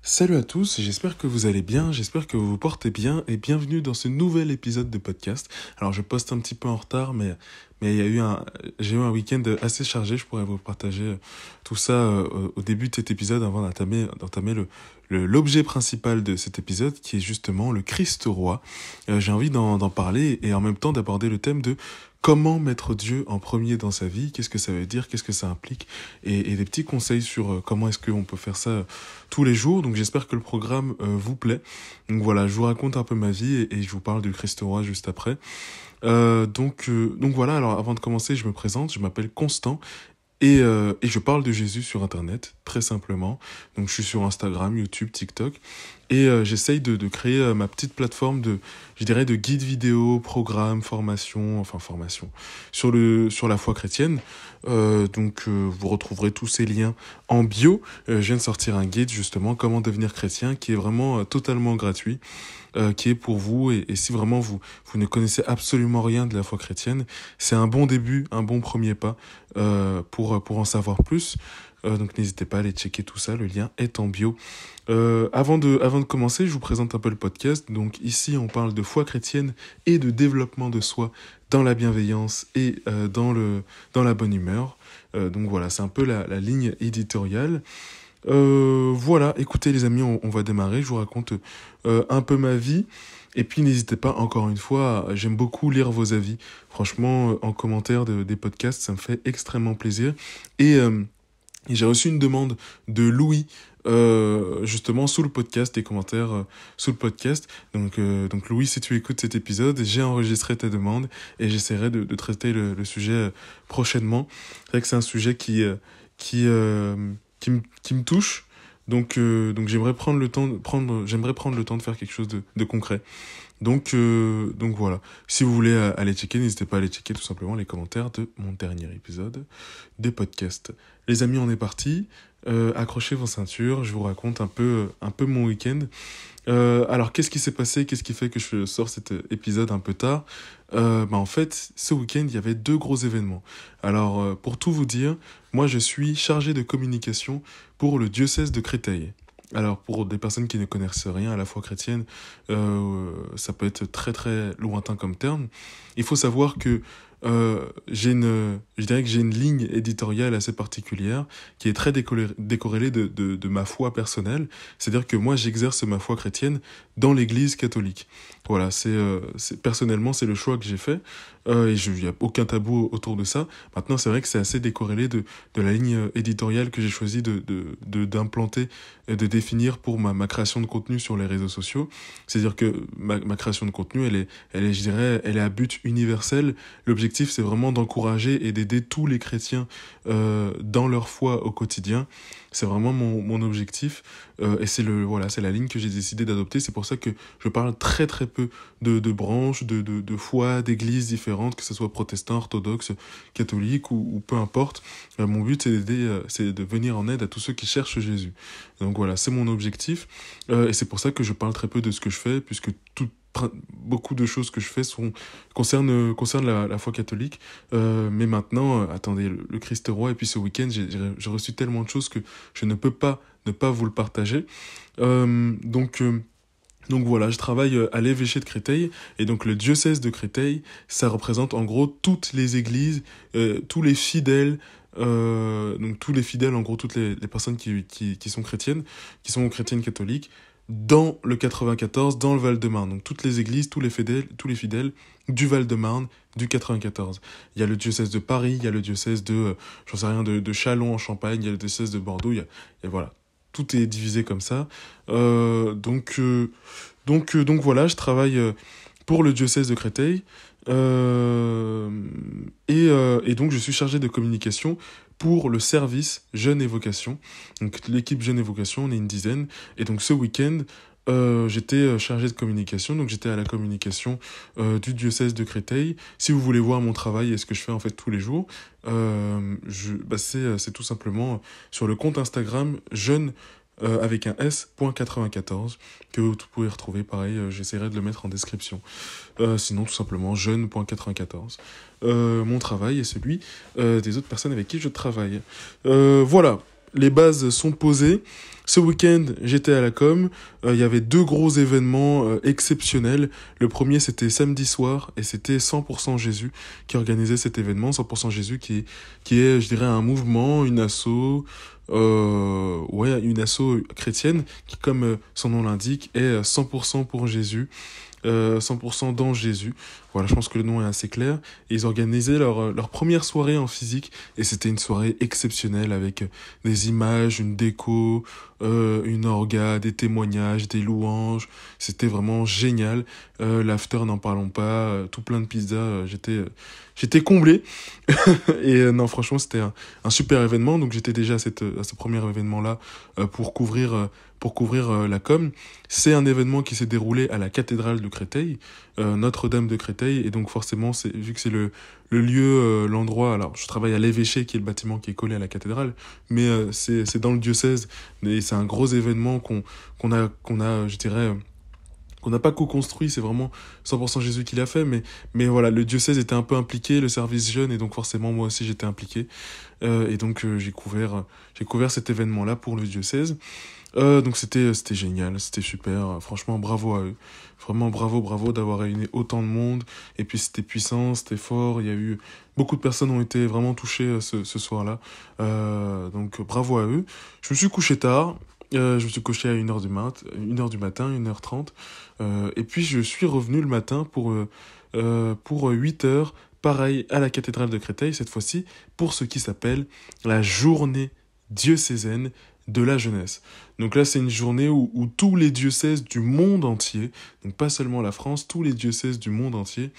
Salut à tous, j'espère que vous allez bien, j'espère que vous vous portez bien et bienvenue dans ce nouvel épisode de podcast. Alors je poste un petit peu en retard mais j'ai eu un week-end assez chargé, je pourrais vous partager tout ça au début de cet épisode avant d'entamer l'objet principal de cet épisode qui est justement le Christ roi. J'ai envie d'en parler et en même temps d'aborder le thème de comment mettre Dieu en premier dans sa vie, qu'est-ce que ça veut dire, qu'est-ce que ça implique, et des petits conseils sur comment est-ce qu'on peut faire ça tous les jours. Donc j'espère que le programme vous plaît. Donc voilà, je vous raconte un peu ma vie et je vous parle du Christ roi juste après. Donc voilà, alors avant de commencer, je me présente, je m'appelle Constant. Et je parle de Jésus sur Internet, très simplement. Donc je suis sur Instagram, YouTube, TikTok. Et j'essaye de créer ma petite plateforme de guide vidéo, programme, formation, sur la foi chrétienne. Vous retrouverez tous ces liens en bio. Je viens de sortir un guide, justement, comment devenir chrétien, qui est vraiment totalement gratuit, qui est pour vous. Et si vraiment vous ne connaissez absolument rien de la foi chrétienne, c'est un bon début, un bon premier pas pour en savoir plus. Donc n'hésitez pas à aller checker tout ça, le lien est en bio. Avant de commencer, je vous présente un peu le podcast. Donc ici, on parle de foi chrétienne et de développement de soi dans la bienveillance et dans la bonne humeur. Donc voilà, c'est un peu la ligne éditoriale. Voilà, écoutez les amis, on va démarrer. Je vous raconte un peu ma vie. Et puis n'hésitez pas, encore une fois, j'aime beaucoup lire vos avis. Franchement, en commentaire des podcasts, ça me fait extrêmement plaisir. Et j'ai reçu une demande de Louis, justement sous le podcast, des commentaires sous le podcast. Donc Louis, si tu écoutes cet épisode, j'ai enregistré ta demande et j'essaierai de traiter le sujet prochainement. C'est vrai que c'est un sujet qui me touche. Donc j'aimerais prendre le temps de faire quelque chose de concret. Donc voilà. Si vous voulez aller checker, n'hésitez pas à aller checker tout simplement les commentaires de mon dernier épisode des podcasts. Les amis, on est parti. Accrochez vos ceintures. Je vous raconte un peu mon week-end. Alors, qu'est-ce qui s'est passé? Qu'est-ce qui fait que je sors cet épisode un peu tard? En fait, ce week-end, il y avait 2 gros événements. Alors, pour tout vous dire, moi, je suis chargé de communication pour le diocèse de Créteil. Alors, pour des personnes qui ne connaissent rien à la foi chrétienne, ça peut être très très lointain comme terme. Il faut savoir que j'ai une ligne éditoriale assez particulière qui est très décorrélée de ma foi personnelle. C'est-à-dire que moi, j'exerce ma foi chrétienne dans l'église catholique. Voilà, personnellement, c'est le choix que j'ai fait. Il n'y a aucun tabou autour de ça. Maintenant, c'est vrai que c'est assez décorrélé de la ligne éditoriale que j'ai choisi d'implanter et de définir pour ma création de contenu sur les réseaux sociaux. C'est-à-dire que ma création de contenu, elle est à but universel. L'objectif, c'est vraiment d'encourager et d'aider tous les chrétiens dans leur foi au quotidien. C'est vraiment mon objectif et c'est la ligne que j'ai décidé d'adopter. C'est pour ça que je parle très très peu de branches, de foi, d'églises différentes, que ce soit protestant, orthodoxe, catholique ou peu importe. Mon but, c'est de venir en aide à tous ceux qui cherchent Jésus. Donc voilà, c'est mon objectif et c'est pour ça que je parle très peu de ce que je fais, puisque beaucoup de choses que je fais concernent la foi catholique. Mais maintenant, attendez, le Christ roi, et puis ce week-end, j'ai reçu tellement de choses que je ne peux pas ne pas vous le partager. Donc voilà, je travaille à l'évêché de Créteil, et donc le diocèse de Créteil, ça représente en gros toutes les églises, tous les fidèles, en gros toutes les personnes qui sont chrétiennes, qui sont chrétiennes catholiques, dans le 94, dans le Val-de-Marne. Donc toutes les églises, tous les fidèles du Val-de-Marne, du 94. Il y a le diocèse de Paris, il y a le diocèse de Châlons en Champagne, il y a le diocèse de Bordeaux, voilà. Tout est divisé comme ça. Donc voilà, je travaille pour le diocèse de Créteil. Et donc je suis chargé de communication pour le service Jeunes et Vocation. Donc l'équipe Jeunes et Vocation, on est une dizaine. Et donc ce week-end, j'étais chargé de communication, donc j'étais à la communication du diocèse de Créteil. Si vous voulez voir mon travail et ce que je fais en fait tous les jours, c'est tout simplement sur le compte Instagram Jeunes avec un s.94 que vous pouvez retrouver, pareil, j'essaierai de le mettre en description. Sinon, tout simplement, jeune.94. Mon travail est celui des autres personnes avec qui je travaille. Voilà. les bases sont posées. Ce week-end, j'étais à la com. Il y avait 2 gros événements exceptionnels. Le premier, c'était samedi soir et c'était 100% Jésus qui organisait cet événement. 100% Jésus qui est, je dirais, un mouvement, une asso, une asso chrétienne qui, comme son nom l'indique, est 100% pour Jésus. 100% dans Jésus. Voilà, je pense que le nom est assez clair. Et ils organisaient leur première soirée en physique. Et c'était une soirée exceptionnelle avec des images, une déco, une orga, des témoignages, des louanges. C'était vraiment génial. L'after, n'en parlons pas. Tout plein de pizzas. J'étais comblé. Et non, franchement, c'était un super événement. Donc j'étais déjà à ce premier événement-là pour couvrir la com. C'est un événement qui s'est déroulé à la cathédrale de Créteil, Notre-Dame de Créteil, et donc forcément, vu que c'est le lieu, l'endroit, alors je travaille à l'évêché, qui est le bâtiment qui est collé à la cathédrale, mais c'est dans le diocèse, et c'est un gros événement qu'on a, je dirais, qu'on n'a pas co-construit, c'est vraiment 100% Jésus qui l'a fait, mais voilà, le diocèse était un peu impliqué, le service jeune, et donc forcément, moi aussi, j'étais impliqué, et donc j'ai couvert cet événement-là pour le diocèse. Donc c'était génial, c'était super, franchement bravo à eux, vraiment bravo d'avoir réuni autant de monde, et puis c'était puissant, c'était fort, il y a eu, beaucoup de personnes ont été vraiment touchées ce soir-là, donc bravo à eux. Je me suis couché tard, je me suis couché à 1h du matin, 1h30, et puis je suis revenu le matin pour 8h, pareil à la cathédrale de Créteil, cette fois-ci, pour ce qui s'appelle la journée diocésaine de la jeunesse. Donc là, c'est une journée où tous les diocèses du monde entier, donc pas seulement la France, tous les diocèses du monde entier,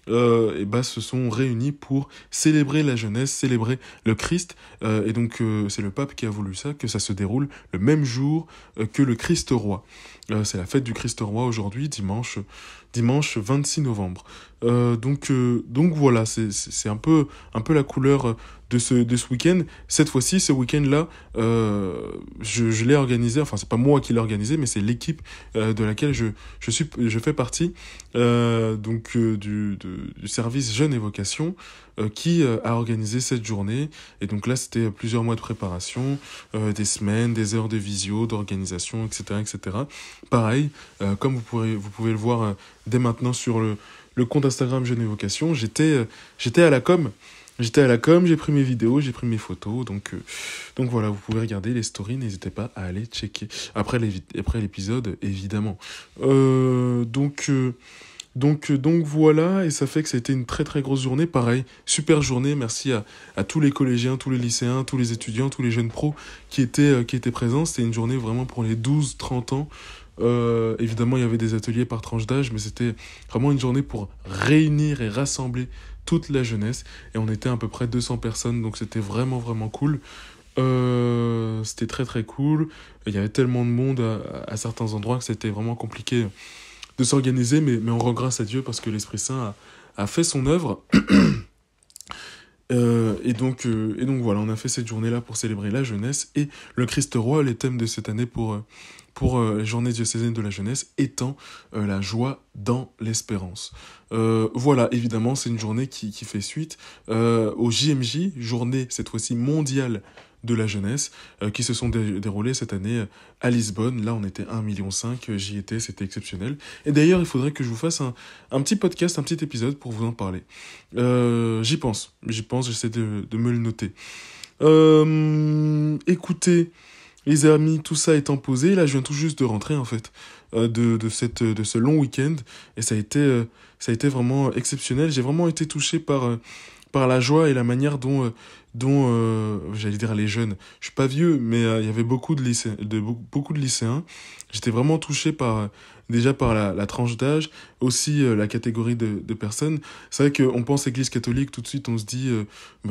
se sont réunis pour célébrer la jeunesse, célébrer le Christ. Et donc, c'est le pape qui a voulu ça, que ça se déroule le même jour que le Christ roi. C'est la fête du Christ roi aujourd'hui, dimanche 26 novembre. Donc voilà, c'est un peu la couleur de ce week-end. Cette fois-ci, ce week-end-là, je l'ai organisé, enfin c'est pas moi qui l'ai organisé, mais c'est l'équipe de laquelle je fais partie, du service Jeunes et Vocations, qui a organisé cette journée. Et donc là, c'était plusieurs mois de préparation, des semaines, des heures de visio, d'organisation, etc., etc. Pareil, comme vous pouvez le voir dès maintenant sur le compte Instagram Jeunes et Vocations, j'étais à la com. J'ai pris mes vidéos, j'ai pris mes photos, donc voilà, vous pouvez regarder les stories, n'hésitez pas à aller checker après l'épisode, évidemment. Donc voilà, et ça fait que ça a été une très très grosse journée, pareil, super journée, merci à tous les collégiens, tous les lycéens, tous les étudiants, tous les jeunes pros qui étaient présents. C'était une journée vraiment pour les 12-30 ans. Évidemment, il y avait des ateliers par tranche d'âge, mais c'était vraiment une journée pour réunir et rassembler toute la jeunesse, et on était à peu près 200 personnes, donc c'était vraiment vraiment cool. C'était très très cool, il y avait tellement de monde à certains endroits que c'était vraiment compliqué de s'organiser, mais on rend grâce à Dieu parce que l'Esprit Saint a fait son œuvre. Et donc voilà, on a fait cette journée-là pour célébrer la jeunesse et le Christ roi. Les thèmes de cette année pour la journée diocésaine de la jeunesse étant la joie dans l'espérance. Voilà, évidemment, c'est une journée qui fait suite au JMJ, journée cette fois-ci mondiale de la jeunesse, qui se sont déroulées cette année à Lisbonne. Là, on était 1,5 million, j'y étais, c'était exceptionnel. Et d'ailleurs, il faudrait que je vous fasse un petit podcast, un petit épisode pour vous en parler. J'y pense, j'essaie de me le noter. Écoutez, les amis, tout ça étant posé, là, je viens tout juste de rentrer, en fait, de ce long week-end, et ça a été vraiment exceptionnel. J'ai vraiment été touché par la joie et la manière dont j'allais dire les jeunes. Je suis pas vieux, mais il y avait beaucoup de lycéens. J'étais vraiment touché déjà par la tranche d'âge, aussi la catégorie de personnes. C'est vrai qu'on pense Église catholique, tout de suite on se dit,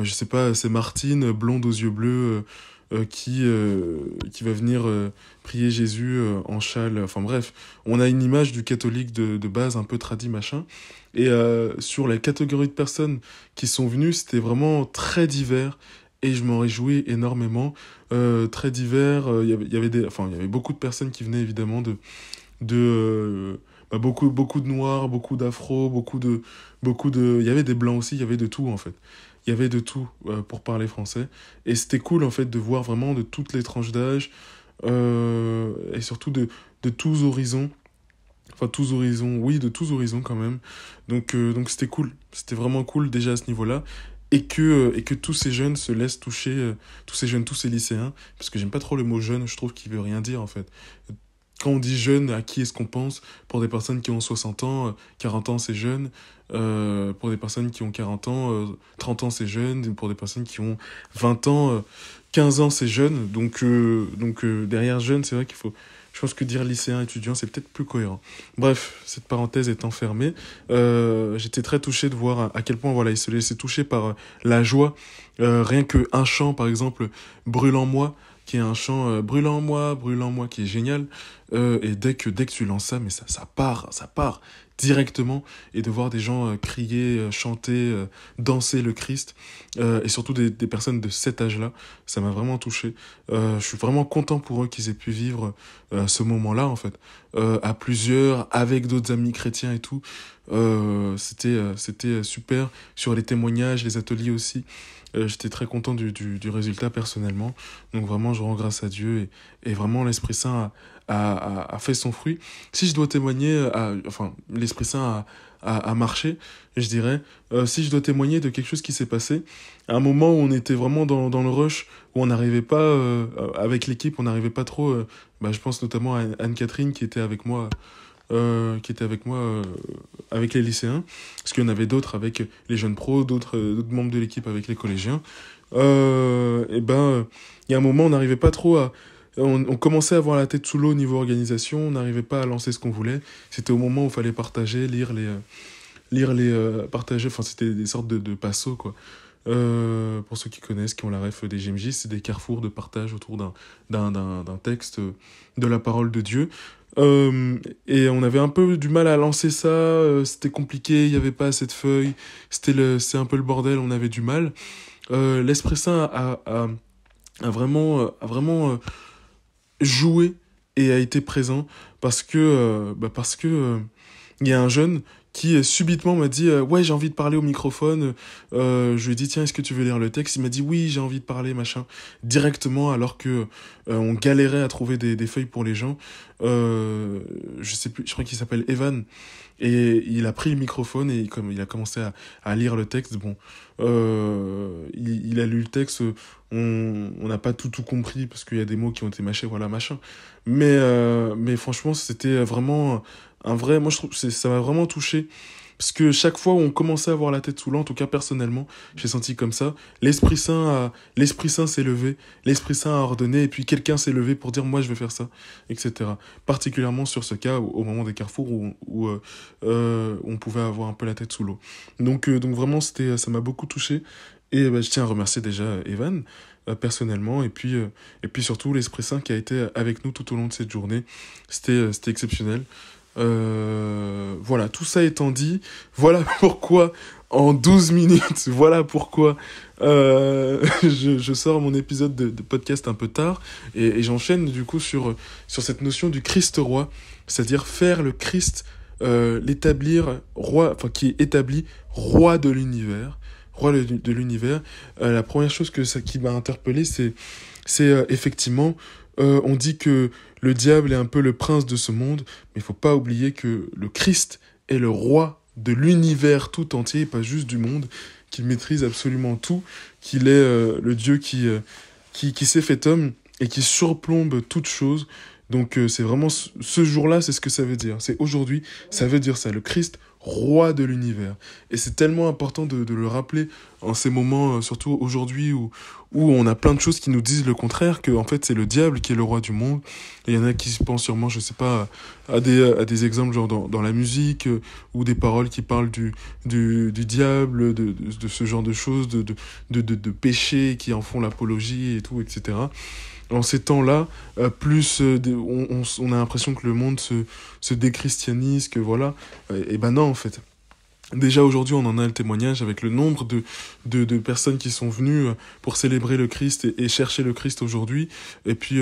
je sais pas, c'est Martine, blonde aux yeux bleus, qui va venir prier Jésus en châle. Enfin bref, on a une image du catholique de base, un peu tradi machin. Et sur la catégorie de personnes qui sont venues, c'était vraiment très divers. Et je m'en réjouis énormément. Très divers. Il y avait beaucoup de personnes qui venaient évidemment beaucoup de noirs, beaucoup d'afro, il y avait des blancs aussi, il y avait de tout en fait. il y avait de tout pour parler français. Et c'était cool, en fait, de voir vraiment de toutes les tranches d'âge, et surtout de tous horizons. Enfin, tous horizons, oui, de tous horizons quand même. Donc c'était cool. C'était vraiment cool déjà à ce niveau-là. Et que tous ces jeunes se laissent toucher, tous ces jeunes, tous ces lycéens, parce que j'aime pas trop le mot jeune, je trouve qu'il veut rien dire en fait. Quand on dit jeune, à qui est-ce qu'on pense? Pour des personnes qui ont 60 ans, 40 ans, c'est jeune. Pour des personnes qui ont 40 ans, 30 ans, c'est jeune. Pour des personnes qui ont 20 ans, 15 ans, c'est jeune. Donc derrière jeune, c'est vrai qu'il faut... Je pense que dire lycéen, étudiant, c'est peut-être plus cohérent. Bref, cette parenthèse étant fermée, j'étais très touché de voir à quel point voilà, il se laissait toucher par la joie. Rien que un chant, par exemple, Brûle en moi, qui est un chant brûle en moi, qui est génial. Et dès que tu lances ça, mais ça part directement. Et de voir des gens crier, chanter, danser le Christ, et surtout des personnes de cet âge-là, ça m'a vraiment touché. Je suis vraiment content pour eux qu'ils aient pu vivre ce moment-là, en fait, à plusieurs, avec d'autres amis chrétiens et tout. C'était super. Sur les témoignages, les ateliers aussi. J'étais très content du résultat personnellement. Donc vraiment, je rends grâce à Dieu et vraiment l'Esprit Saint a fait son fruit. Si je dois témoigner, enfin, l'Esprit Saint a marché, je dirais. Si je dois témoigner de quelque chose qui s'est passé, à un moment où on était vraiment dans le rush, où on n'arrivait pas, avec l'équipe, on n'arrivait pas trop, je pense notamment à Anne-Catherine qui était avec moi avec les lycéens, parce qu'il y en avait d'autres avec les jeunes pros, d'autres membres de l'équipe avec les collégiens. Il y a un moment, on n'arrivait pas trop à... On commençait à avoir la tête sous l'eau au niveau organisation, on n'arrivait pas à lancer ce qu'on voulait. C'était au moment où il fallait partager, partager, enfin c'était des sortes de passos, quoi. Pour ceux qui connaissent, qui ont la ref des GMJ, c'est des carrefours de partage autour d'un texte de la parole de Dieu. Et on avait un peu du mal à lancer ça, c'était compliqué, il n'y avait pas assez de feuilles, c'est un peu le bordel, on avait du mal. L'Esprit Saint a vraiment joué et a été présent parce que il y a un jeune qui subitement m'a dit ouais, j'ai envie de parler au microphone. Je lui ai dit tiens, est-ce que tu veux lire le texte? Il m'a dit oui, j'ai envie de parler, machin, directement, alors que on galérait à trouver des feuilles pour les gens. Je sais plus, je crois qu'il s'appelle Evan. Et il a pris le microphone et comme il a commencé à lire le texte. Bon, il a lu le texte, on n'a pas tout compris parce qu'il y a des mots qui ont été mâchés, voilà, machin. Mais franchement, c'était vraiment un vrai... Moi, je trouve que ça m'a vraiment touché. Parce que chaque fois où on commençait à avoir la tête sous l'eau, en tout cas personnellement, j'ai senti comme ça, l'Esprit Saint s'est levé, l'Esprit Saint a ordonné, et puis quelqu'un s'est levé pour dire moi je vais faire ça, etc. Particulièrement sur ce cas, au moment des carrefours où on pouvait avoir un peu la tête sous l'eau. Donc vraiment, ça m'a beaucoup touché, et je tiens à remercier déjà Evan, personnellement, et puis surtout l'Esprit Saint qui a été avec nous tout au long de cette journée. C'était exceptionnel. Voilà, tout ça étant dit, voilà pourquoi en 12 minutes, voilà pourquoi je sors mon épisode de podcast un peu tard, et j'enchaîne du coup sur cette notion du Christ roi, c'est-à-dire faire le Christ, l'établir roi, enfin qui est établi roi de l'univers, de l'univers. La première chose qui m'a interpellé, c'est effectivement, on dit que le diable est un peu le prince de ce monde, mais il faut pas oublier que le Christ est le roi de l'univers tout entier, pas juste du monde, qu'il maîtrise absolument tout, qu'il est le Dieu qui s'est fait homme et qui surplombe toute chose. Donc c'est vraiment ce jour-là, c'est ce que ça veut dire. C'est aujourd'hui, ça veut dire ça, le Christ, roi de l'univers. Et c'est tellement important de le rappeler en ces moments, surtout aujourd'hui où on a plein de choses qui nous disent le contraire, que en fait c'est le diable qui est le roi du monde. Et il y en a qui pensent sûrement, je sais pas, à des exemples genre dans la musique, ou des paroles qui parlent du diable, de ce genre de choses, de péchés qui en font l'apologie et tout, etc. En ces temps-là, on a l'impression que le monde se déchristianise, que voilà. Et ben non, en fait. Déjà aujourd'hui, on en a le témoignage avec le nombre de personnes qui sont venues pour célébrer le Christ et chercher le Christ aujourd'hui. Et puis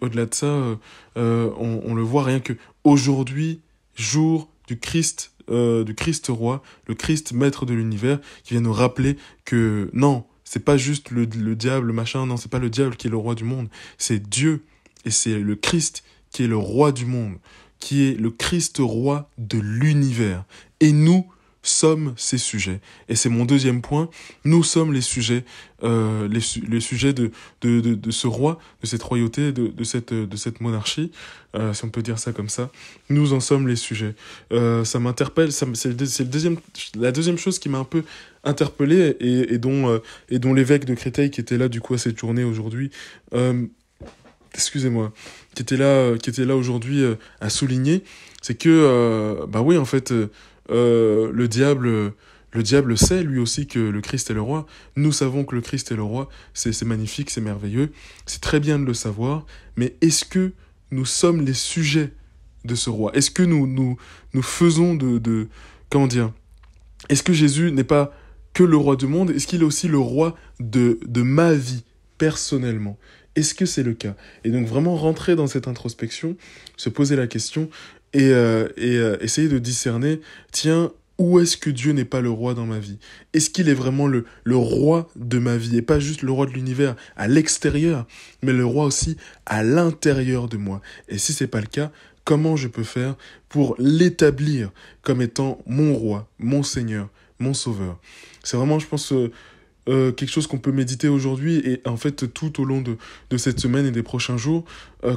au-delà de ça, on le voit rien que aujourd'hui, jour du Christ du Christ roi, le Christ maître de l'univers, qui vient nous rappeler que non, c'est pas juste le diable, machin, non, c'est pas le diable qui est le roi du monde, c'est Dieu, et c'est le Christ qui est le roi du monde, qui est le Christ roi de l'univers. Et nous sommes ces sujets. Et c'est mon deuxième point, nous sommes les sujets, les sujets de ce roi, de cette royauté, de cette monarchie, si on peut dire ça comme ça. Nous en sommes les sujets. Ça m'interpelle, c'est la deuxième chose qui m'a un peu interpellé et dont l'évêque de Créteil qui était là du coup à cette journée aujourd'hui, excusez-moi, qui était là aujourd'hui à souligner, c'est que bah oui en fait le diable sait lui aussi que le Christ est le roi. Nous savons que le Christ est le roi. C'est magnifique, c'est merveilleux. C'est très bien de le savoir. Mais est-ce que nous sommes les sujets de ce roi? Est-ce que nous faisons comment dire? Est-ce que Jésus n'est pas que le roi du monde? Est-ce qu'il est aussi le roi de ma vie, personnellement? Est-ce que c'est le cas? Et donc vraiment rentrer dans cette introspection, se poser la question et essayer de discerner, tiens, où est-ce que Dieu n'est pas le roi dans ma vie? Est-ce qu'il est vraiment le roi de ma vie? Et pas juste le roi de l'univers à l'extérieur, mais le roi aussi à l'intérieur de moi. Et si c'est pas le cas, comment je peux faire pour l'établir comme étant mon roi, mon Seigneur, mon Sauveur? C'est vraiment, je pense, quelque chose qu'on peut méditer aujourd'hui et en fait tout au long de cette semaine et des prochains jours.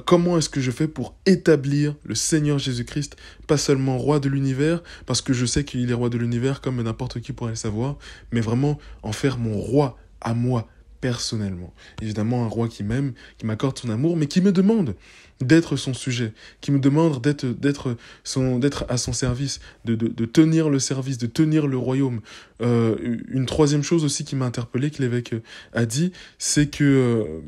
Comment est-ce que je fais pour établir le Seigneur Jésus-Christ, pas seulement roi de l'univers, parce que je sais qu'il est roi de l'univers comme n'importe qui pourrait le savoir, mais vraiment en faire mon roi à moi, personnellement. Évidemment, un roi qui m'aime, qui m'accorde son amour, mais qui me demande d'être son sujet, qui me demande d'être à son service, de tenir le service, de tenir le royaume. Une troisième chose aussi qui m'a interpellé, que l'évêque a dit, c'est que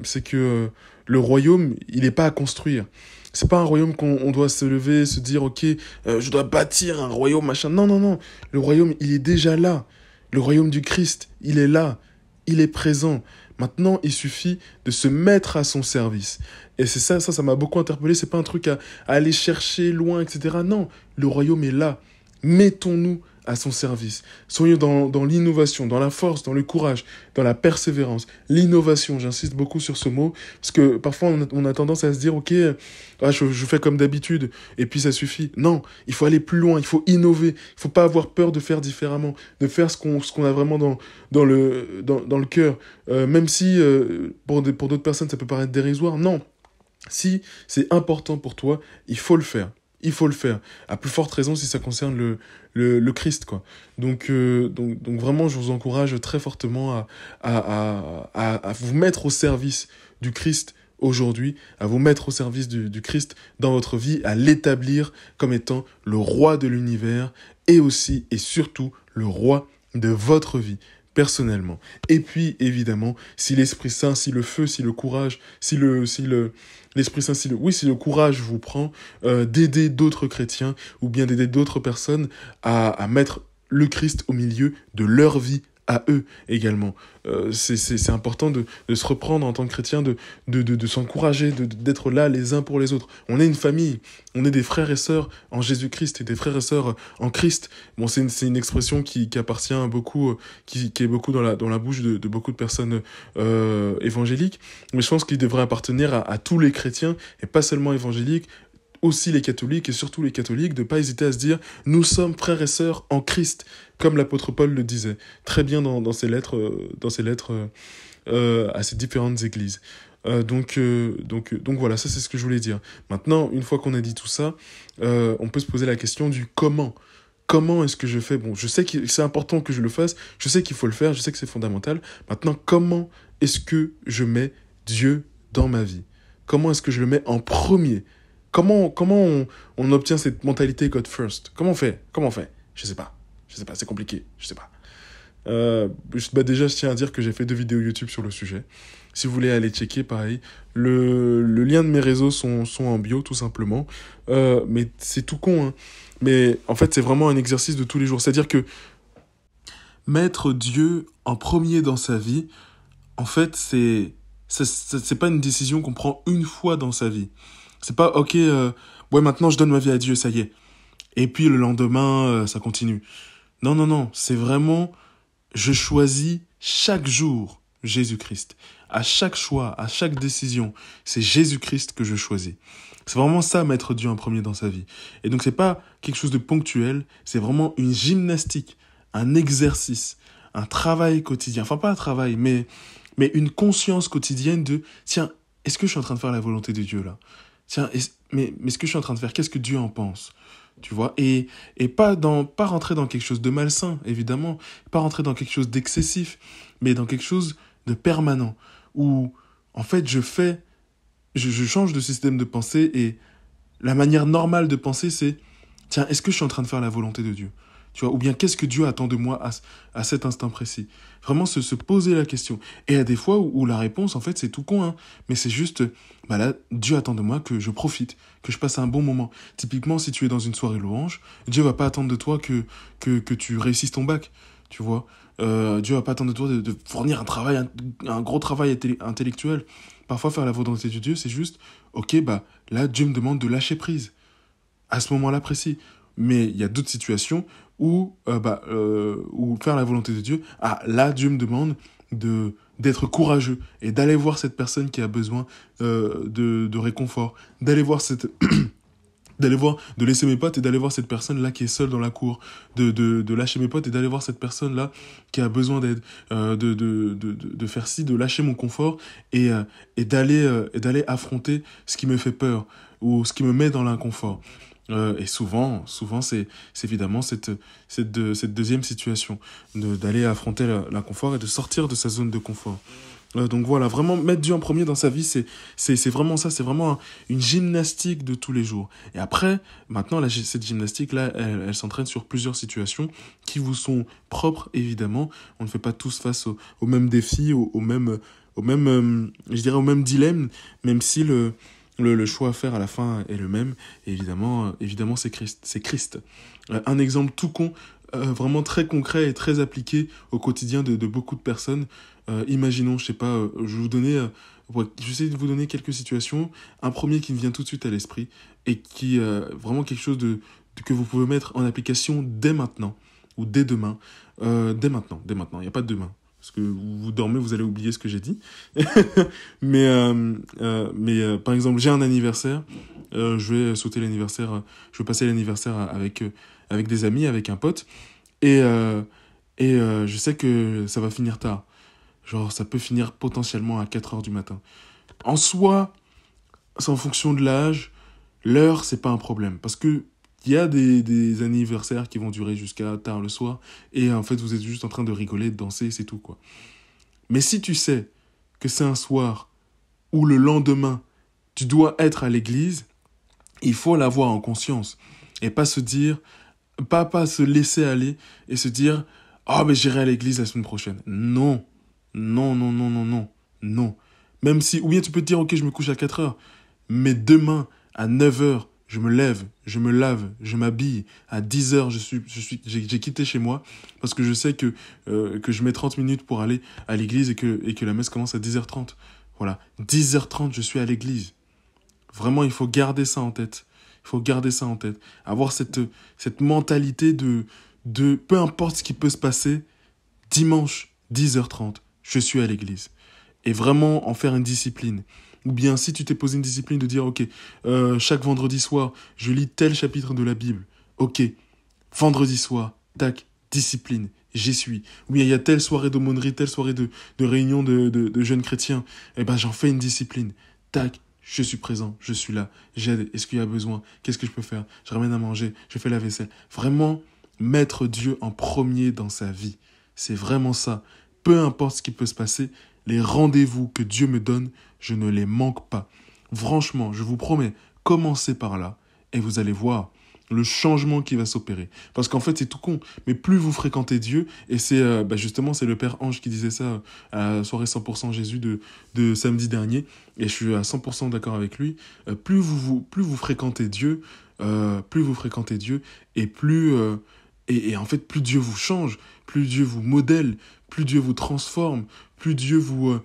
le royaume, il n'est pas à construire. C'est pas un royaume qu'on doit se lever, se dire, ok, je dois bâtir un royaume, machin. Non, non, non. Le royaume, il est déjà là. Le royaume du Christ, il est là. Il est présent. Maintenant, il suffit de se mettre à son service. Et c'est ça m'a beaucoup interpellé. C'est pas un truc à aller chercher loin, etc. Non, le royaume est là. Mettons-nous à son service. Soyons dans l'innovation, dans la force, dans le courage, dans la persévérance. L'innovation, j'insiste beaucoup sur ce mot, parce que parfois on a tendance à se dire, ok, je fais comme d'habitude, et puis ça suffit. Non, il faut aller plus loin, il faut innover, il faut pas avoir peur de faire différemment, de faire ce qu'on a vraiment dans le cœur. Même si pour d'autres personnes ça peut paraître dérisoire, non. Si c'est important pour toi, il faut le faire. Il faut le faire. À plus forte raison si ça concerne le Christ, quoi. Donc vraiment, je vous encourage très fortement à vous mettre au service du Christ aujourd'hui, à vous mettre au service du Christ dans votre vie, à l'établir comme étant le roi de l'univers et aussi et surtout le roi de votre vie. Personnellement. Et puis, évidemment, si l'Esprit Saint, si le feu, si le courage, si l'Esprit Saint, si le courage vous prend, d'aider d'autres chrétiens ou bien d'aider d'autres personnes à mettre le Christ au milieu de leur vie à eux également. C'est important de se reprendre en tant que chrétien, de s'encourager, d'être là les uns pour les autres. On est une famille, on est des frères et sœurs en Jésus-Christ et des frères et sœurs en Christ. Bon, c'est une expression qui appartient à beaucoup, qui est beaucoup dans la bouche de beaucoup de personnes évangéliques, mais je pense qu'il devrait appartenir à tous les chrétiens et pas seulement évangéliques, aussi les catholiques et surtout les catholiques, de ne pas hésiter à se dire « Nous sommes frères et sœurs en Christ », comme l'apôtre Paul le disait très bien dans ses lettres, à ces différentes églises. Donc voilà, ça c'est ce que je voulais dire. Maintenant, une fois qu'on a dit tout ça, on peut se poser la question du comment. Comment est-ce que je fais? Bon, je sais que c'est important que je le fasse, je sais qu'il faut le faire, je sais que c'est fondamental. Maintenant, comment est-ce que je mets Dieu dans ma vie? Comment est-ce que je le mets en premier? Comment on obtient cette mentalité God first? Comment on fait? Je sais pas, c'est compliqué, je sais pas. Déjà, je tiens à dire que j'ai fait 2 vidéos YouTube sur le sujet. Si vous voulez aller checker, pareil, le lien de mes réseaux sont en bio, tout simplement. Mais c'est tout con, hein. Mais en fait, c'est vraiment un exercice de tous les jours. C'est-à-dire que mettre Dieu en premier dans sa vie, en fait, c'est pas une décision qu'on prend une fois dans sa vie. C'est pas, ok, ouais, maintenant je donne ma vie à Dieu, ça y est. et puis le lendemain, ça continue. Non, non, non, c'est vraiment, je choisis chaque jour Jésus-Christ. À chaque choix, à chaque décision, c'est Jésus-Christ que je choisis. C'est vraiment ça, mettre Dieu en premier dans sa vie. Et donc, c'est pas quelque chose de ponctuel, c'est vraiment une gymnastique, un exercice, un travail quotidien. Enfin, pas un travail, mais une conscience quotidienne de, tiens, est-ce que je suis en train de faire la volonté de Dieu là? Tiens, mais ce que je suis en train de faire, qu'est-ce que Dieu en pense? Tu vois, et pas rentrer dans quelque chose de malsain, évidemment, pas rentrer dans quelque chose d'excessif, mais dans quelque chose de permanent, où, en fait, je change de système de pensée, et la manière normale de penser, c'est, tiens, est-ce que je suis en train de faire la volonté de Dieu? Tu vois, ou bien qu'est-ce que Dieu attend de moi à cet instant précis? Vraiment se poser la question. Et il y a des fois où la réponse, en fait, c'est tout con, hein, mais c'est juste, bah là, Dieu attend de moi que je profite, que je passe un bon moment. Typiquement, si tu es dans une soirée louange, Dieu va pas attendre de toi que tu réussisses ton bac, tu vois. Dieu va pas attendre de toi de fournir un gros travail intellectuel. Parfois, faire la volonté de Dieu, c'est juste, ok, bah là, Dieu me demande de lâcher prise à ce moment-là précis. Mais il y a d'autres situations où faire la volonté de Dieu, là, Dieu me demande d'être courageux et d'aller voir cette personne qui a besoin de réconfort, de laisser mes potes et d'aller voir cette personne-là qui est seule dans la cour, de lâcher mes potes et d'aller voir cette personne-là qui a besoin d'aide, de faire ci, de lâcher mon confort et d'aller affronter ce qui me fait peur ou ce qui me met dans l'inconfort. Et souvent, c'est évidemment cette deuxième situation, d'aller affronter l'inconfort et de sortir de sa zone de confort. Donc voilà, vraiment mettre Dieu en premier dans sa vie, c'est vraiment ça, c'est vraiment une gymnastique de tous les jours. Et après, maintenant, cette gymnastique-là, elle s'entraîne sur plusieurs situations qui vous sont propres, évidemment. On ne fait pas tous face au même défi, au même dilemme, même si le choix à faire à la fin est le même. Et évidemment, c'est Christ. Un exemple tout con, vraiment très concret et très appliqué au quotidien de beaucoup de personnes. Imaginons, je sais pas, j'essaie de vous donner quelques situations. Un premier qui me vient tout de suite à l'esprit et qui vraiment quelque chose que vous pouvez mettre en application dès maintenant ou dès demain. Dès maintenant, il n'y a pas de demain. Parce que vous dormez, vous allez oublier ce que j'ai dit. mais par exemple, j'ai un anniversaire. Je vais sauter l'anniversaire. Je vais passer l'anniversaire avec des amis, avec un pote. Et je sais que ça va finir tard. Genre, ça peut finir potentiellement à 4 heures du matin. En soi, c'est en fonction de l'âge. L'heure, c'est pas un problème. Parce que il y a des anniversaires qui vont durer jusqu'à tard le soir. Et en fait, vous êtes juste en train de rigoler, de danser, c'est tout, quoi. Mais si tu sais que c'est un soir où le lendemain, tu dois être à l'église, il faut l'avoir en conscience. Et pas se dire, pas se laisser aller et se dire, mais j'irai à l'église la semaine prochaine. Non. Non, non, non, non, non. Non. Même si, ou bien tu peux te dire, ok, je me couche à 4 heures. Mais demain, à 9 heures, je me lève, je me lave, je m'habille. À 10 heures, j'ai quitté chez moi parce que je sais que je mets 30 minutes pour aller à l'église et que la messe commence à 10h30. Voilà. 10h30, je suis à l'église. Vraiment, il faut garder ça en tête. Il faut garder ça en tête. Avoir cette mentalité de peu importe ce qui peut se passer, dimanche, 10h30, je suis à l'église. Et vraiment en faire une discipline. Ou bien si tu t'es posé une discipline de dire, ok, chaque vendredi soir, je lis tel chapitre de la Bible. Ok, vendredi soir, tac, discipline, j'y suis. Ou bien il y a telle soirée d'aumônerie, telle soirée de réunion de jeunes chrétiens. Eh ben j'en fais une discipline. Tac, je suis présent, je suis là, j'aide. Est-ce qu'il y a besoin? Qu'est-ce que je peux faire? Je ramène à manger, je fais la vaisselle. Vraiment, mettre Dieu en premier dans sa vie. C'est vraiment ça. Peu importe ce qui peut se passer, les rendez-vous que Dieu me donne, je ne les manque pas. Franchement, je vous promets, commencez par là et vous allez voir le changement qui va s'opérer. Parce qu'en fait, c'est tout con. Mais plus vous fréquentez Dieu, et c'est justement, c'est le Père Ange qui disait ça à la soirée 100% Jésus de samedi dernier, et je suis à 100% d'accord avec lui, plus vous fréquentez Dieu, et plus... Et en fait, plus Dieu vous change, plus Dieu vous modèle, plus Dieu vous transforme, plus Dieu vous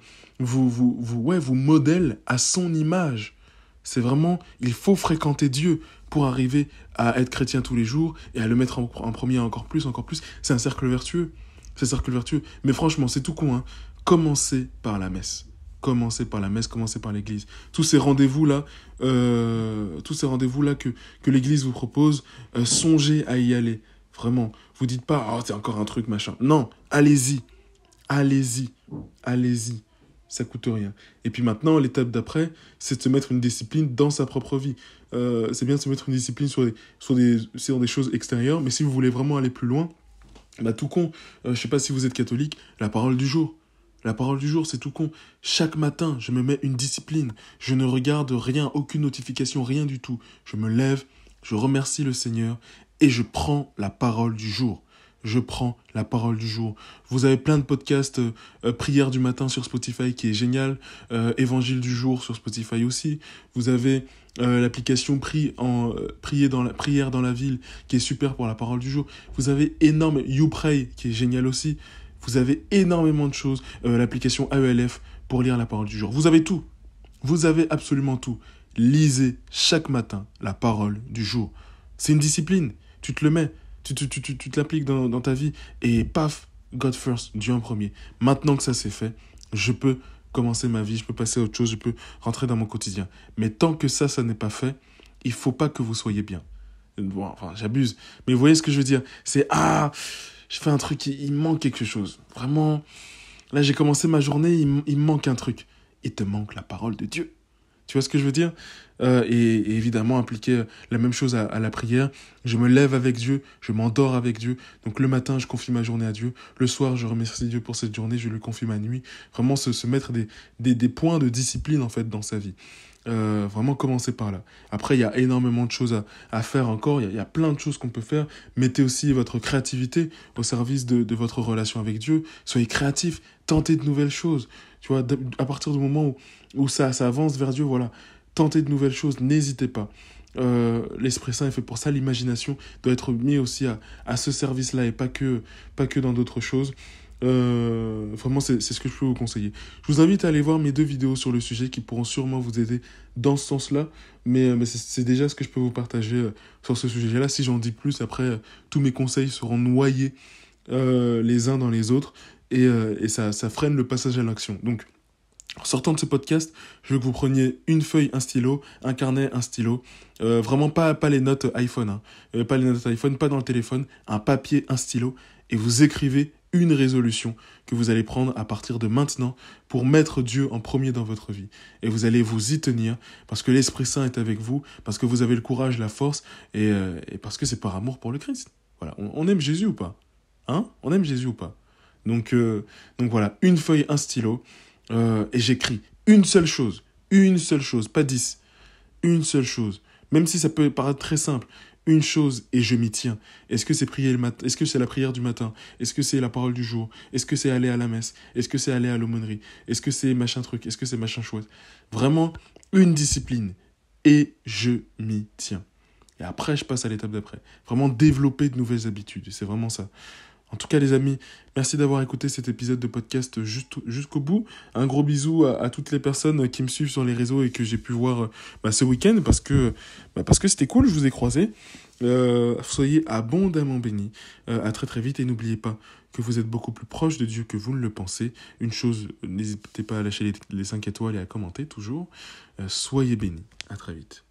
modèle à son image. C'est vraiment, il faut fréquenter Dieu pour arriver à être chrétien tous les jours et à le mettre en premier encore plus, encore plus. C'est un cercle vertueux. C'est un cercle vertueux. Mais franchement, c'est tout con, hein. Commencez par la messe. Commencez par la messe, commencez par l'église. Tous ces rendez-vous-là que l'église vous propose, songez à y aller. Vraiment. Vous dites pas, oh, c'est encore un truc, machin. Non, allez-y. Allez-y. Allez-y. Ça coûte rien. Et puis maintenant, l'étape d'après, c'est de se mettre une discipline dans sa propre vie. C'est bien de se mettre une discipline sur des choses extérieures, mais si vous voulez vraiment aller plus loin, bah tout con, je sais pas si vous êtes catholique, la parole du jour. La parole du jour, c'est tout con. Chaque matin, je me mets une discipline. Je ne regarde rien, aucune notification, rien du tout. Je me lève, je remercie le Seigneur et je prends la parole du jour. Je prends la parole du jour. Vous avez plein de podcasts, prière du matin sur Spotify qui est génial, évangile du jour sur Spotify aussi. Vous avez l'application prière dans la ville qui est super pour la parole du jour. Vous avez YouPray qui est génial aussi. Vous avez énormément de choses. L'application AELF pour lire la parole du jour. Vous avez tout. Vous avez absolument tout. Lisez chaque matin la parole du jour. C'est une discipline. Tu te le mets. Tu te l'appliques dans ta vie. Et paf, God first, Dieu en premier. Maintenant que ça c'est fait, je peux commencer ma vie, je peux passer à autre chose, je peux rentrer dans mon quotidien. Mais tant que ça n'est pas fait, il ne faut pas que vous soyez bien. Bon, enfin, j'abuse. Mais vous voyez ce que je veux dire ? C'est, je fais un truc, il me manque quelque chose. Vraiment, là j'ai commencé ma journée, il me manque un truc. Il te manque la parole de Dieu. Tu vois ce que je veux dire ? Et évidemment, appliquer la même chose à la prière. Je me lève avec Dieu, je m'endors avec Dieu. Donc le matin, je confie ma journée à Dieu. Le soir, je remercie Dieu pour cette journée, je lui confie ma nuit. Vraiment se mettre des points de discipline en fait dans sa vie. Vraiment commencer par là. Après, il y a énormément de choses à faire encore. Il y a plein de choses qu'on peut faire. Mettez aussi votre créativité au service de votre relation avec Dieu. Soyez créatifs. Tentez de nouvelles choses. Tu vois, à partir du moment où ça avance vers Dieu, voilà. Tentez de nouvelles choses. N'hésitez pas. L'Esprit Saint est fait pour ça. L'imagination doit être mise aussi à ce service-là et pas que dans d'autres choses. Vraiment, c'est ce que je peux vous conseiller. Je vous invite à aller voir mes 2 vidéos sur le sujet qui pourront sûrement vous aider dans ce sens-là. Mais c'est déjà ce que je peux vous partager sur ce sujet-là. Si j'en dis plus, après, tous mes conseils seront noyés les uns dans les autres. Et ça freine le passage à l'action. Donc, en sortant de ce podcast, je veux que vous preniez une feuille, un stylo, un carnet, un stylo. Vraiment pas les notes iPhone. Hein. Pas les notes iPhone, pas dans le téléphone. Un papier, un stylo. Et vous écrivez une résolution que vous allez prendre à partir de maintenant pour mettre Dieu en premier dans votre vie. Et vous allez vous y tenir parce que l'Esprit Saint est avec vous, parce que vous avez le courage, la force et parce que c'est par amour pour le Christ. Voilà. On aime Jésus ou pas ? Hein ? On aime Jésus ou pas ? Donc voilà, une feuille, un stylo. Et j'écris une seule chose, pas 10, une seule chose, même si ça peut paraître très simple, une chose et je m'y tiens. Est-ce que c'est prier le matin ? Est-ce que c'est la prière du matin ? Est-ce que c'est la parole du jour ? Est-ce que c'est aller à la messe ? Est-ce que c'est aller à l'aumônerie ? Est-ce que c'est machin truc ? Est-ce que c'est machin chouette ? Vraiment, une discipline et je m'y tiens. Et après, je passe à l'étape d'après. Vraiment développer de nouvelles habitudes, c'est vraiment ça. En tout cas, les amis, merci d'avoir écouté cet épisode de podcast jusqu'au bout. Un gros bisou à toutes les personnes qui me suivent sur les réseaux et que j'ai pu voir ce week-end parce que c'était cool, je vous ai croisés. Soyez abondamment bénis. À très très vite et n'oubliez pas que vous êtes beaucoup plus proche de Dieu que vous ne le pensez. Une chose, n'hésitez pas à lâcher les 5 étoiles et à commenter toujours. Soyez bénis. À très vite.